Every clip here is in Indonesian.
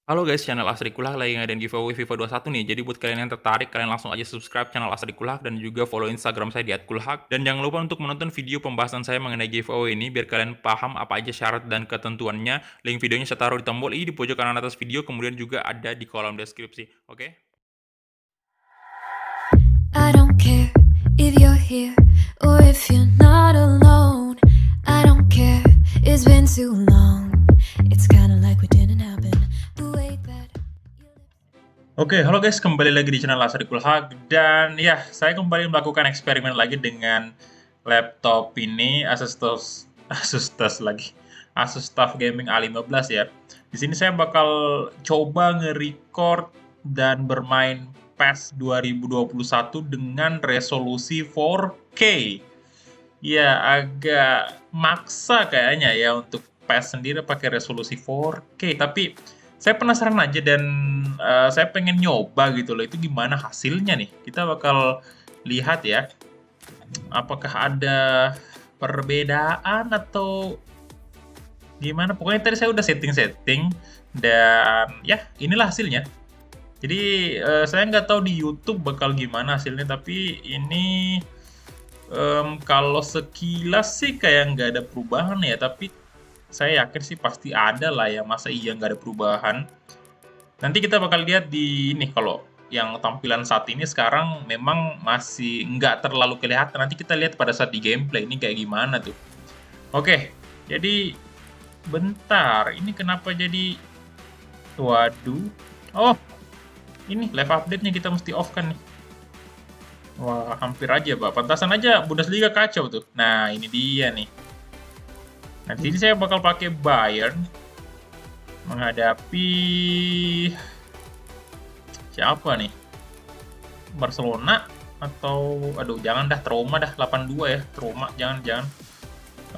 Halo guys, channel Asri Kulak lagi ngadain giveaway FIFA 21 nih. Jadi buat kalian yang tertarik, kalian langsung aja subscribe channel Asri Kulak dan juga follow Instagram saya di @kulhak. Dan jangan lupa untuk menonton video pembahasan saya mengenai giveaway ini biar kalian paham apa aja syarat dan ketentuannya. Link videonya saya taruh di tombol i di pojok kanan atas video, kemudian juga ada di kolom deskripsi. Oke? I don't care if you're here or if you're not alone. I don't care, it's been too long. It's kinda like we didn't happen. The way that Oke, halo guys, kembali lagi di channel Asri Kulhak. Dan ya, saya kembali melakukan eksperimen lagi dengan laptop ini Asus TUF Gaming A15 ya. Di sini saya bakal coba nge-record dan bermain PES 2021 dengan resolusi 4K. Ya, agak maksa kayaknya ya untuk PES sendiri pakai resolusi 4K, tapi saya penasaran aja dan saya pengen nyoba gitu loh, itu gimana hasilnya nih. Kita bakal lihat ya, apakah ada perbedaan atau gimana. Pokoknya tadi saya udah setting-setting dan ya inilah hasilnya. Jadi saya nggak tahu di YouTube bakal gimana hasilnya, tapi ini kalau sekilas sih kayak nggak ada perubahan ya, tapi saya yakin sih pasti ada lah ya, masa iya nggak ada perubahan. Nanti kita bakal lihat di ini, kalau yang tampilan saat ini sekarang memang masih nggak terlalu kelihatan. Nanti kita lihat pada saat di gameplay ini kayak gimana tuh. Oke, jadi bentar, ini kenapa jadi... Waduh. Oh, ini live update-nya kita mesti off kan nih. Wah, hampir aja, Pak. Pantasan aja Bundesliga kacau tuh. Nah, ini dia nih. Nanti ini saya bakal pakai Bayern menghadapi siapa nih? Barcelona atau aduh jangan dah, trauma dah 82 ya. Trauma jangan.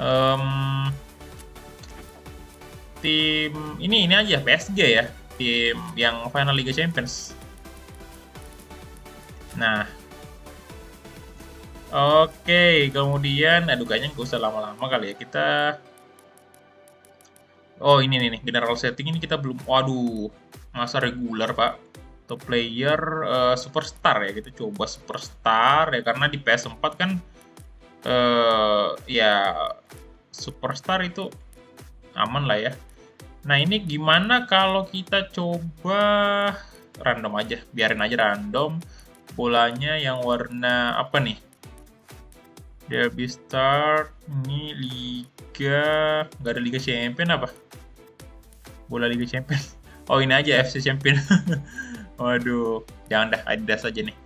Em, tim ini aja PSG ya. Tim yang final Liga Champions. Nah, oke, kemudian aduh kayaknya nggak usah lama-lama kali ya. Oh ini nih, general setting ini kita belum, waduh, masa regular Pak. Atau player superstar ya, kita coba superstar ya, karena di PS4 kan ya superstar itu aman lah ya. Nah ini gimana kalau kita coba random aja, biarin aja random. Bolanya yang warna apa nih? Derby Start, ini Liga, nggak ada Liga Champion apa? Bola Liga Champion. Oh ini aja FC Champion. Waduh, jangan dah, Adidas aja nih.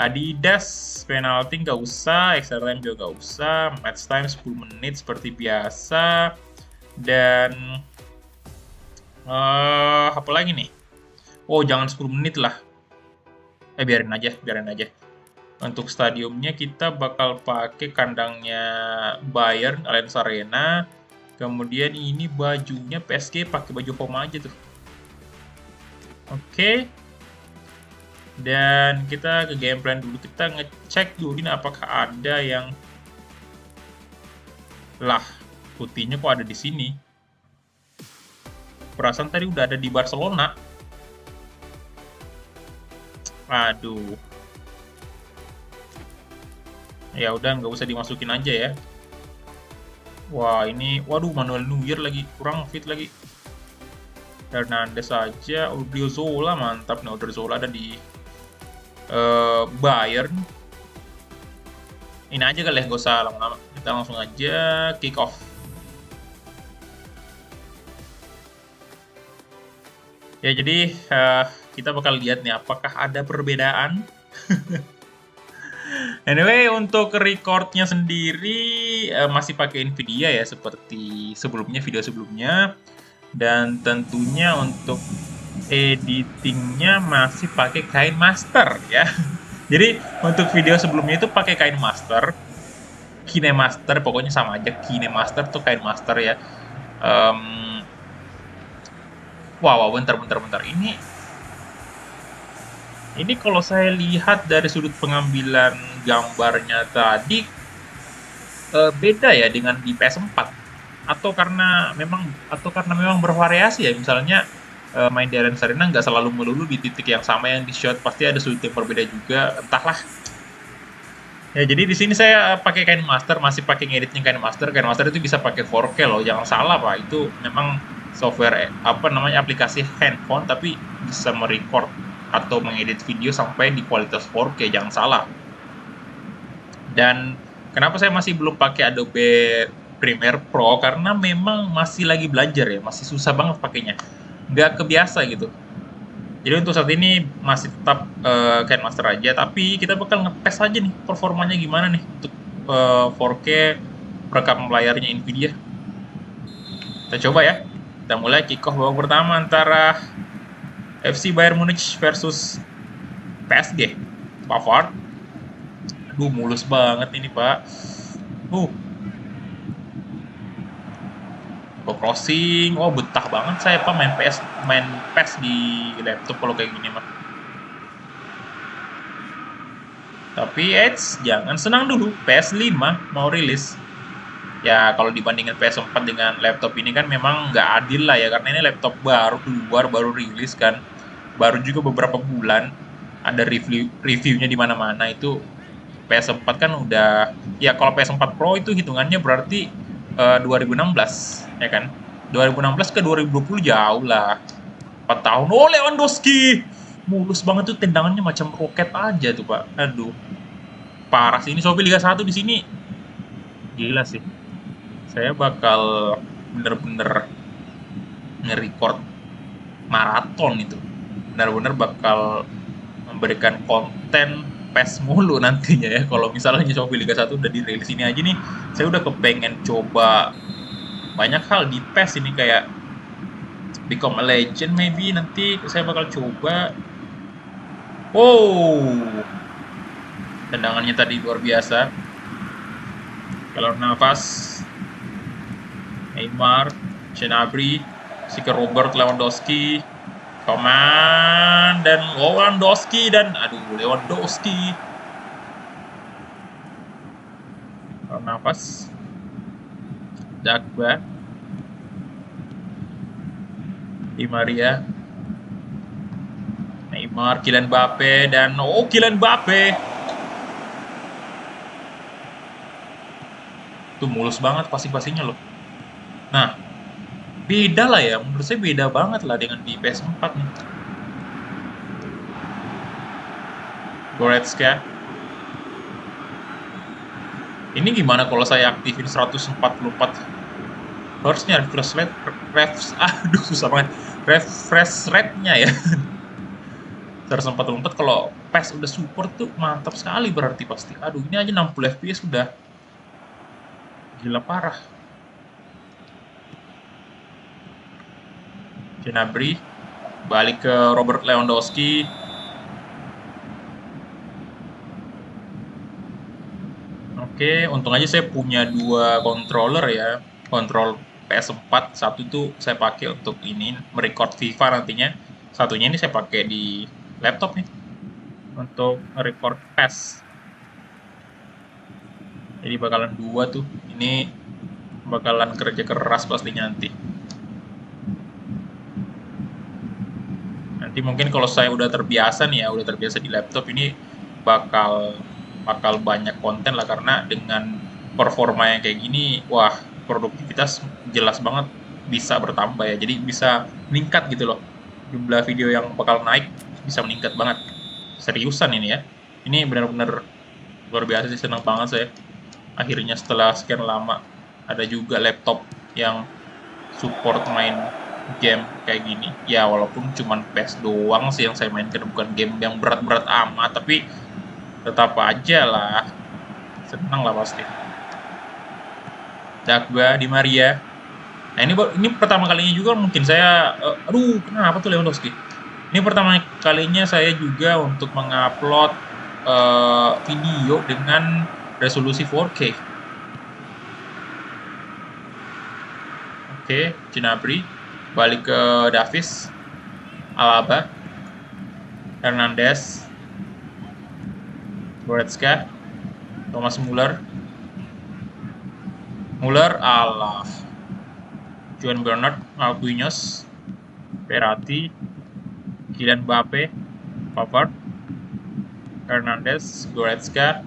Adidas, penalti nggak usah, extra time juga nggak usah, match time 10 menit seperti biasa. Dan apa lagi nih? Oh jangan 10 menit lah. Biarin aja. Untuk stadiumnya kita bakal pakai kandangnya Bayern, Allianz Arena. Kemudian ini bajunya PSG pakai baju home aja tuh. Oke. Dan kita ke game plan dulu. Kita ngecek dulu ini apakah ada yang lah putihnya kok ada di sini. Perasaan tadi udah ada di Barcelona. Aduh. Ya udah nggak usah dimasukin aja ya. Wah ini, waduh Manuel Neuer lagi kurang fit lagi. Hernandez saja, Odriozola mantap nih, Odriozola ada di Bayern. Ini aja kali ya, nggak usah lama-lama. Kita langsung aja kick off. Ya jadi kita bakal lihat nih apakah ada perbedaan. Anyway, untuk recordnya sendiri masih pakai Nvidia ya, seperti sebelumnya, video sebelumnya. Dan tentunya untuk editingnya masih pakai KineMaster ya. Jadi untuk video sebelumnya itu pakai KineMaster, KineMaster, pokoknya sama aja, KineMaster tuh KineMaster ya. Wow, bentar. Ini kalau saya lihat dari sudut pengambilan gambarnya tadi beda ya dengan di PS4, atau karena memang bervariasi ya, misalnya main di arena nggak selalu melulu di titik yang sama yang di shot, pasti ada sudut yang berbeda juga, entahlah. Ya, jadi di sini saya pakai KineMaster, masih pakai ngeditnya KineMaster. KineMaster itu bisa pakai 4K loh, jangan salah Pak. Itu memang software apa namanya aplikasi handphone tapi bisa merecord atau mengedit video sampai di kualitas 4K, jangan salah. Dan kenapa saya masih belum pakai Adobe Premiere Pro, karena memang masih lagi belajar ya, masih susah banget pakainya, nggak kebiasa gitu. Jadi untuk saat ini masih tetap KineMaster aja, tapi kita bakal ngetes aja nih performanya gimana nih untuk 4K perekam layarnya Nvidia. Kita coba ya. Kita mulai kick off babak pertama antara FC Bayern Munich versus PSG. Pavard. Aduh, mulus banget ini, Pak. Crossing, oh betah banget saya Pak main PES di laptop kalau kayak gini mah. Tapi jangan senang dulu, PS5 mau rilis. Ya kalau dibandingin PS4 dengan laptop ini kan memang nggak adil lah ya, karena ini laptop baru keluar, baru rilis kan, baru juga beberapa bulan, ada reviewnya di mana-mana. Itu PS4 kan udah, ya kalau PS4 Pro itu hitungannya berarti 2016 ya kan, 2016 ke 2020 jauh lah, 4 tahun. Oh, Lewandowski mulus banget tuh, tendangannya macam roket aja tuh Pak. Aduh, parah sih ini Shopee Liga 1 di sini, gila sih. Saya bakal bener-bener nge-record maraton itu, bener-bener bakal memberikan konten PES mulu nantinya ya. Kalau misalnya Shopee Liga 1 udah dirilis ini aja nih, saya udah kepengen coba banyak hal di PES ini, kayak Become a Legend maybe nanti saya bakal coba. Tendangannya tadi luar biasa. Kalau nafas Neymar, Gnabry, Robert Lewandowski, Coman, dan Lewandowski, kalau nafas Dagba, Di Maria, Neymar, Kylian Mbappe, dan Kylian Mbappe. Itu mulus banget passing-passingnya loh. Nah, beda lah ya, menurut saya beda banget lah dengan di PS4 nih. Goretzka. Ini gimana kalau saya aktifin 144 harusnya refresh rate-nya ya. 144 kalau PES udah support tuh mantap sekali berarti pasti. Aduh, ini aja 60 fps sudah gila parah. Gnabry balik ke Robert Lewandowski. Oke, untung aja saya punya 2 controller ya. Kontrol PS4, satu itu saya pakai untuk ini merecord FIFA nantinya. Satunya ini saya pakai di laptop nih untuk record PES. Jadi bakalan 2 tuh. Ini bakalan kerja keras pasti nanti. Nanti mungkin kalau saya udah terbiasa nih ya, udah terbiasa di laptop ini bakal banyak konten lah, karena dengan performa yang kayak gini, wah produktivitas jelas banget bisa bertambah ya, jadi bisa meningkat gitu loh, jumlah video yang bakal naik bisa meningkat banget, seriusan ini ya. Ini benar-benar luar biasa sih, senang banget saya akhirnya setelah sekian lama ada juga laptop yang support main game kayak gini ya, walaupun cuman PES doang sih yang saya mainkan, bukan game yang berat-berat amat, tapi tetap aja lah senang lah pasti. Dagba, Di Maria. Nah, ini pertama kalinya juga mungkin saya kenapa tuh Lewandowski? Ini pertama kalinya saya juga untuk mengupload video dengan resolusi 4K. Oke, Gnabry balik ke Davis, Alaba, Hernandez, Goretzka, Thomas Muller, Juan Bernard, Marquinhos, Verratti, Kylian Mbappe, Pavard, Hernandez, Goretzka,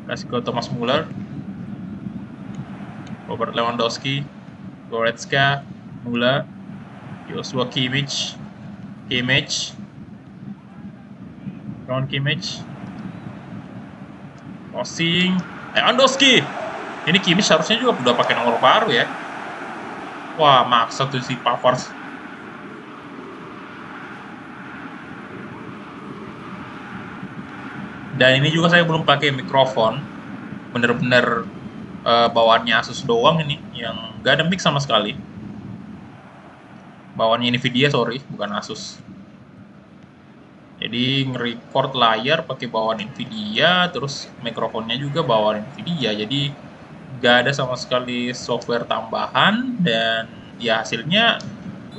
kasih ke Thomas Muller, Robert Lewandowski, Goretzka, Muller, Joshua Kimmich, Ron Kimmich, Osing, Lewandowski. Ini Kimmich harusnya juga udah pakai nomor baru ya. Wah, maksa tuh si Pavard. Dan ini juga saya belum pakai mikrofon, bener-bener bawaannya Asus doang ini, yang gak ada mic sama sekali. Bawaannya Nvidia, sorry, bukan Asus. Jadi nge-record layar pakai bawaan Nvidia, terus mikrofonnya juga bawaan Nvidia. Jadi gak ada sama sekali software tambahan, dan ya hasilnya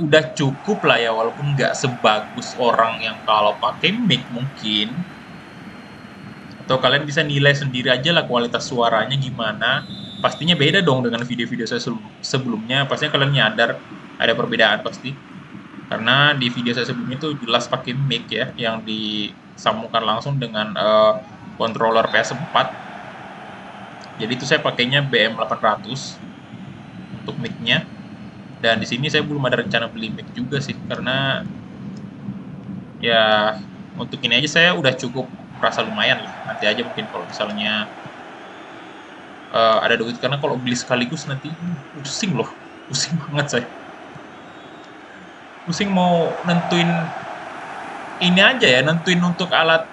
udah cukup lah ya, walaupun nggak sebagus orang yang kalau pakai mic mungkin. Atau kalian bisa nilai sendiri aja lah kualitas suaranya gimana. Pastinya beda dong dengan video-video saya sebelumnya. Pastinya kalian nyadar ada perbedaan pasti. Karena di video saya sebelumnya itu jelas pakai mic ya, yang disambungkan langsung dengan controller PS4. Jadi itu saya pakainya BM800 untuk mic-nya. Dan di sini saya belum ada rencana beli mic juga sih, karena ya untuk ini aja saya udah cukup merasa lumayan lah. Nanti aja mungkin kalau misalnya ada duit, karena kalau beli sekaligus nanti pusing loh, pusing banget saya. Pusing mau nentuin ini aja ya, nentuin untuk alat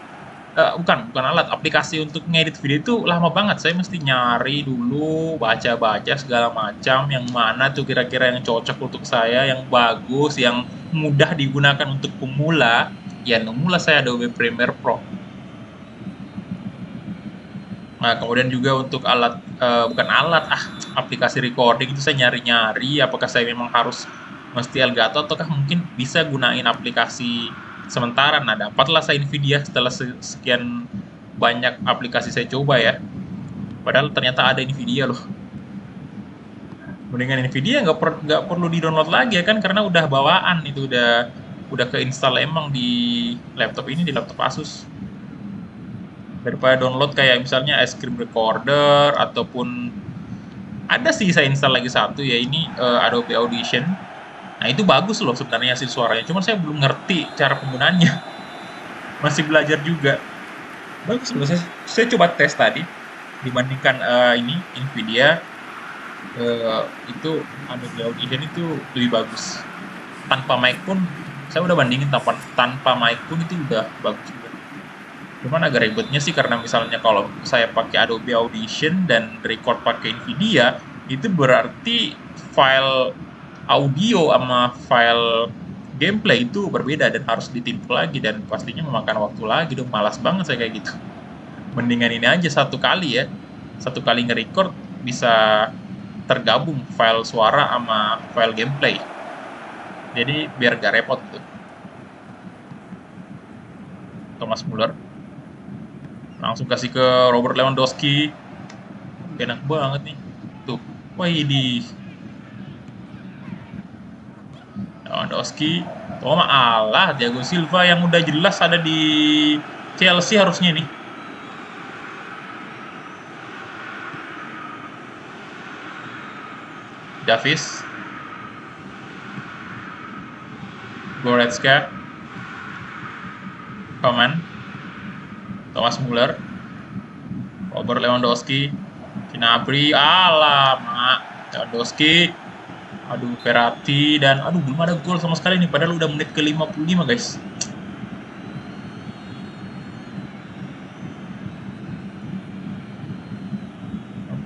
bukan alat, aplikasi untuk ngedit video itu lama banget. Saya mesti nyari dulu, baca-baca segala macam, yang mana tuh kira-kira yang cocok untuk saya, yang bagus, yang mudah digunakan untuk pemula. Ya nemulah saya Adobe Premiere Pro. Nah, kemudian juga untuk alat, aplikasi recording itu saya nyari-nyari, apakah saya memang harus mesti Elgato, ataukah mungkin bisa gunain aplikasi sementara. Nah, dapatlah saya Nvidia setelah sekian banyak aplikasi saya coba ya. Padahal ternyata ada Nvidia loh. Mendingan Nvidia nggak perlu di-download lagi ya kan, karena udah bawaan, itu udah keinstall emang di laptop ini, di laptop Asus. Daripada download kayak misalnya Ice Cream Recorder, ataupun ada sih saya install lagi satu ya, ini Adobe Audition. Nah, itu bagus loh sebenarnya hasil suaranya, cuman saya belum ngerti cara penggunaannya. Masih belajar juga. Bagus loh, saya coba tes tadi, dibandingkan ini Nvidia, itu Adobe Audition itu lebih bagus. Tanpa mic pun, saya udah bandingin tanpa mic pun itu udah bagus juga. Cuman agak ribetnya sih, karena misalnya kalau saya pakai Adobe Audition dan record pakai Nvidia, itu berarti file audio sama file gameplay itu berbeda dan harus ditimpel lagi, dan pastinya memakan waktu lagi dong. Malas banget saya kayak gitu. Mendingan ini aja satu kali nge-record bisa tergabung file suara sama file gameplay, jadi biar gak repot gitu. Thomas Muller langsung kasih ke Robert Lewandowski, enak banget nih tuh. Wah, ini Lewandowski, alah, Thiago Silva yang udah jelas ada di Chelsea harusnya nih. Davis, Goretzka, Coman, Thomas Muller, Robert Lewandowski, Gnabry, alamak, Lewandowski, aduh, Verratti, dan aduh, belum ada gol sama sekali nih, padahal udah menit ke 55 guys.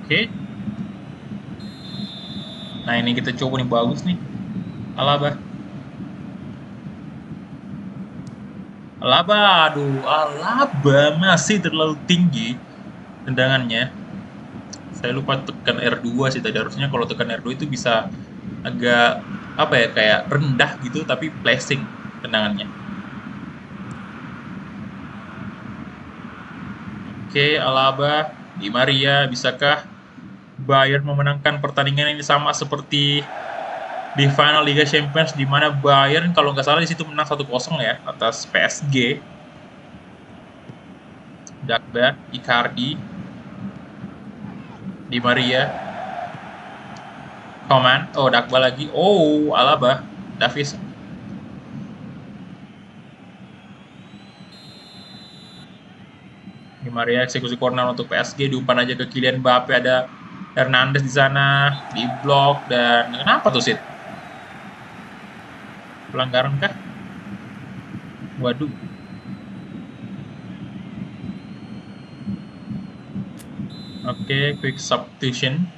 Oke. Nah, ini kita coba nih, bagus nih. Alaba, aduh, Alaba masih terlalu tinggi tendangannya. Saya lupa tekan R2 sih tadi, harusnya kalau tekan R2 itu bisa agak kayak rendah gitu, tapi flashing tendangannya. Oke, Alaba, Di Maria, bisakah Bayern memenangkan pertandingan ini sama seperti di final Liga Champions, di mana Bayern kalau nggak salah di situ menang 1-0 ya atas PSG. Dagba, Icardi, Di Maria, Coman, oh Dagba lagi, oh Alaba, Davis. Di Maria eksekusi corner untuk PSG, diumpan aja ke Kylian Mbappe, ada Hernandez di sana, di blok, dan kenapa tuh Sid? Pelanggaran kah? Waduh. Oke, quick substitution.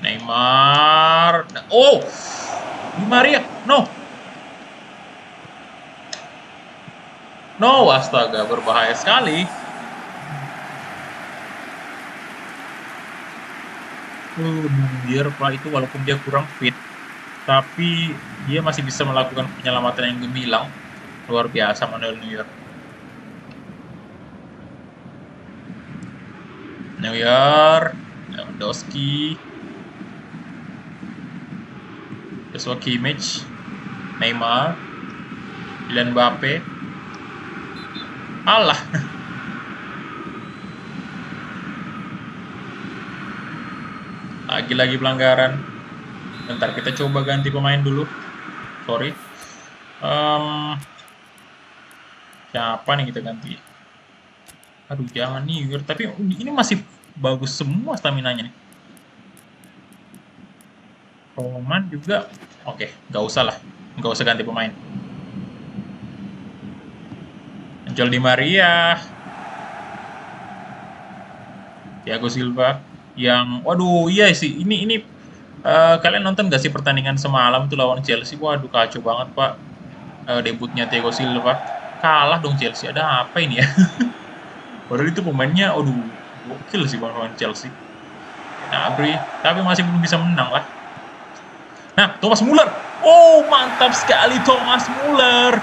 Neymar. Oh, Di Maria, no. No, astaga, berbahaya sekali. Neuer Pak itu walaupun dia kurang fit, tapi dia masih bisa melakukan penyelamatan yang gemilang. Luar biasa Manuel Neuer. Neuer, Lewandowski, Joshua Kimmich, Neymar, Kylian Mbappe. Alah. Lagi-lagi pelanggaran. Bentar, kita coba ganti pemain dulu. Sorry. Siapa nih kita ganti? Aduh, jangan nih. Tapi ini masih bagus semua staminanya nih. Roman juga. Oke, nggak usah lah. Nggak usah ganti pemain. Angel Di Maria. Thiago Silva. Yang, waduh, iya sih. Ini kalian nonton gak sih pertandingan semalam tuh lawan Chelsea? Waduh, kacau banget, Pak. Debutnya Thiago Silva. Kalah dong Chelsea. Ada apa ini ya? Padahal itu pemainnya, aduh, gokil sih lawan Chelsea. Gnabry, tapi masih belum bisa menang lah. Nah, Thomas Muller. Oh, mantap sekali Thomas Muller.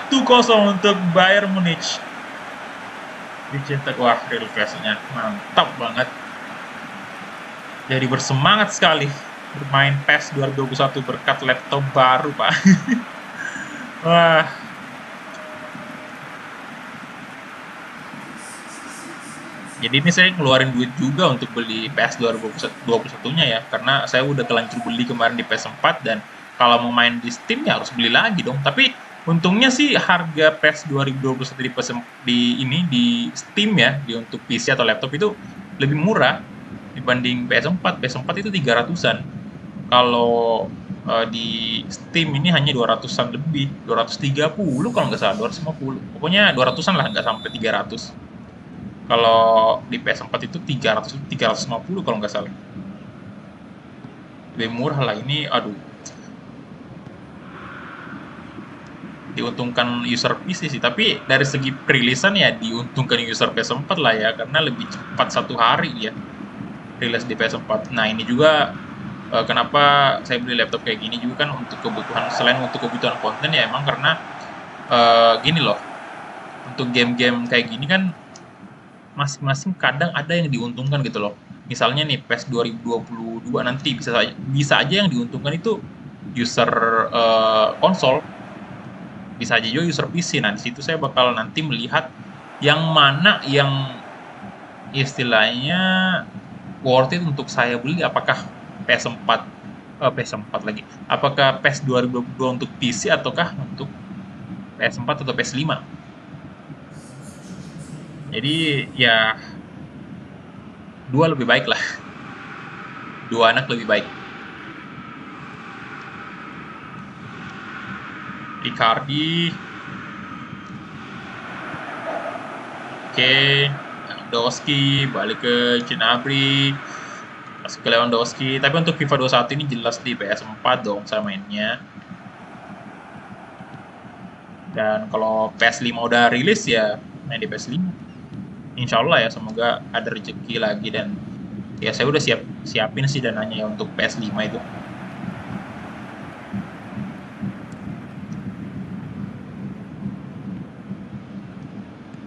1-0 untuk Bayern Munich. Dicetak, wah, real face-nya mantap banget. Jadi bersemangat sekali bermain PES 2021 berkat laptop baru, Pak. Wah. Jadi ini saya ngeluarin duit juga untuk beli PES 2021-nya ya, karena saya udah kelanjur beli kemarin di PS4 dan kalau mau main di Steam ya harus beli lagi dong. Tapi untungnya sih harga PES 2021 di Steam ya, untuk PC atau laptop itu lebih murah dibanding PS4. PS4 itu 300-an. Kalau di Steam ini hanya 200-an lebih, 230 kalau nggak salah, 250. Pokoknya 200-an lah, nggak sampai 300. Kalau di PS4 itu 350 kalau nggak salah. Lebih murah lah ini, aduh. Diuntungkan user PC sih, tapi dari segi perilisan ya diuntungkan user PS4 lah ya, karena lebih cepat 1 hari ya rilis di PS4. Nah, ini juga kenapa saya beli laptop kayak gini juga kan untuk kebutuhan, selain untuk kebutuhan konten ya emang karena gini loh, untuk game-game kayak gini kan masing-masing kadang ada yang diuntungkan gitu loh. Misalnya nih PES 2022 nanti bisa aja yang diuntungkan itu user konsol, bisa aja juga user PC. Nah, di situ saya bakal nanti melihat yang mana yang istilahnya worth it untuk saya beli, apakah PS4 lagi. Apakah PES 2022 untuk PC ataukah untuk PS4 atau PS5. Jadi ya dua lebih baik lah. Dua anak lebih baik. Icardi. Oke, Lewandowski balik ke Gnabry. Masuk ke Lewandowski. Tapi untuk FIFA 21 ini jelas di PS4 dong saya mainnya. Dan kalau PS5 udah rilis ya main di PS5. Insya Allah ya, semoga ada rezeki lagi dan ya saya udah siapin sih dananya ya untuk PS5 itu.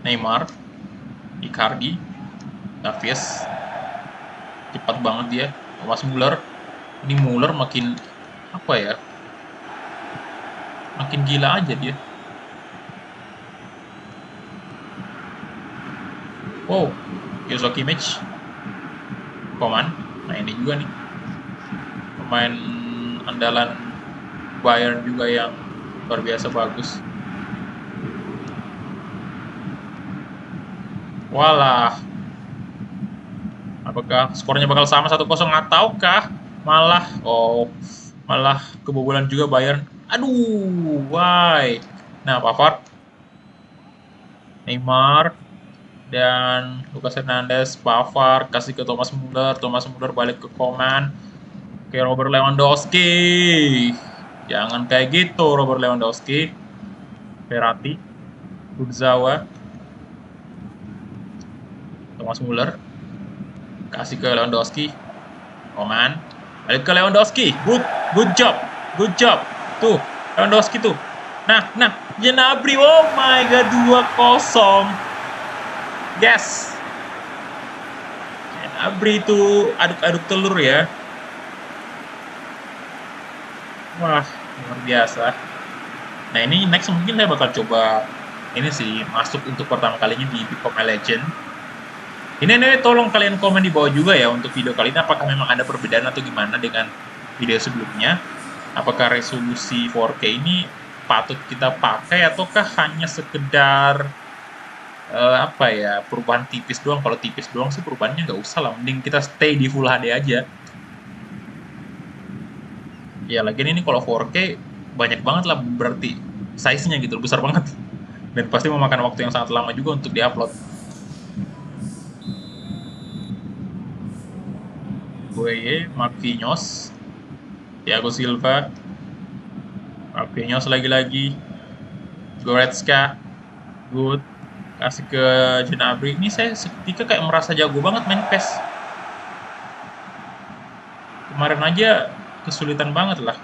Neymar, Icardi, Davies, Kuat banget dia, Thomas Muller. Ini Muller makin apa ya? Makin gila aja dia. Wow, Joshua Kimmich, Coman. Nah ini juga nih pemain andalan Bayern juga yang luar biasa bagus. Walah, apakah skornya bakal sama 1-0 ataukah malah kebobolan juga Bayern. Aduh, why? Nah, Pavard, Neymar, dan Lucas Hernandez, Pavard kasih ke Thomas Muller balik ke Coman, ke Robert Lewandowski. Jangan kayak gitu, Robert Lewandowski. Verratti, Kurzawa, Thomas Muller kasih ke Lewandowski, Coman balik ke Lewandowski. Good job tuh Lewandowski tuh. Nah Gnabry, oh my god, 2-0. Yes, Gnabry itu aduk-aduk telur ya. Wah, luar biasa. Nah ini next mungkin saya bakal coba ini sih, masuk untuk pertama kalinya di Become a Legend. Ini tolong kalian komen di bawah juga ya untuk video kali ini, apakah memang ada perbedaan atau gimana dengan video sebelumnya. Apakah resolusi 4K ini patut kita pakai ataukah hanya sekedar perubahan tipis doang. Kalau tipis doang sih perubahannya nggak usah lah, mending kita stay di Full HD aja. Ya lagian ini kalau 4K banyak banget lah, berarti size-nya gitu besar banget, dan pasti memakan waktu yang sangat lama juga untuk diupload. Gueye, Marquinhos, Thiago Silva, Marquinhos lagi-lagi, Goretzka, good, kasih ke Gnabry. Ini saya seketika kayak merasa jago banget main PES. Kemarin aja kesulitan banget lah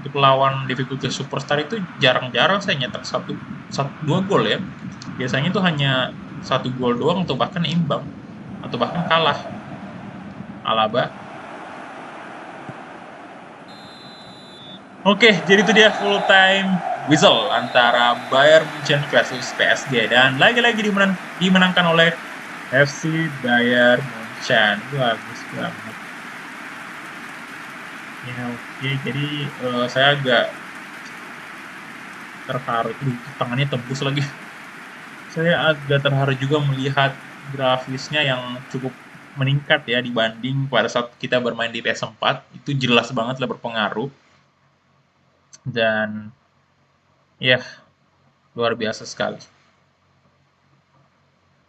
untuk lawan difficulty superstar, itu jarang-jarang saya nyetak 2 gol ya. Biasanya itu hanya 1 gol doang atau bahkan imbang atau bahkan kalah. Alaba. Oke, jadi itu dia full time whistle antara Bayern Munchen versus PSG, dan lagi-lagi dimenangkan oleh FC Bayern Munchen. Bagus banget. Ya oke, jadi saya agak terharu. Tangannya tembus lagi. Saya agak terharu juga melihat grafisnya yang cukup meningkat ya dibanding pada saat kita bermain di PS4. Itu jelas banget lah berpengaruh. Dan ya, luar biasa sekali.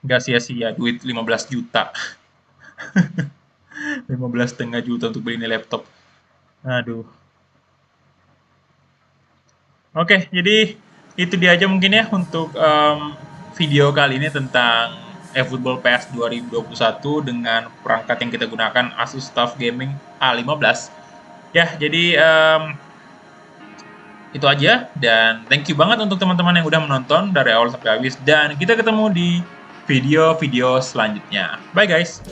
Nggak sia-sia duit 15 juta. 15,5 juta untuk beli ini laptop. Aduh. Oke, jadi itu dia aja mungkin ya untuk video kali ini tentang eFootball PES 2021 dengan perangkat yang kita gunakan Asus TUF Gaming A15. Ya, jadi itu aja, dan thank you banget untuk teman-teman yang udah menonton dari awal sampai habis, dan kita ketemu di video-video selanjutnya. Bye guys.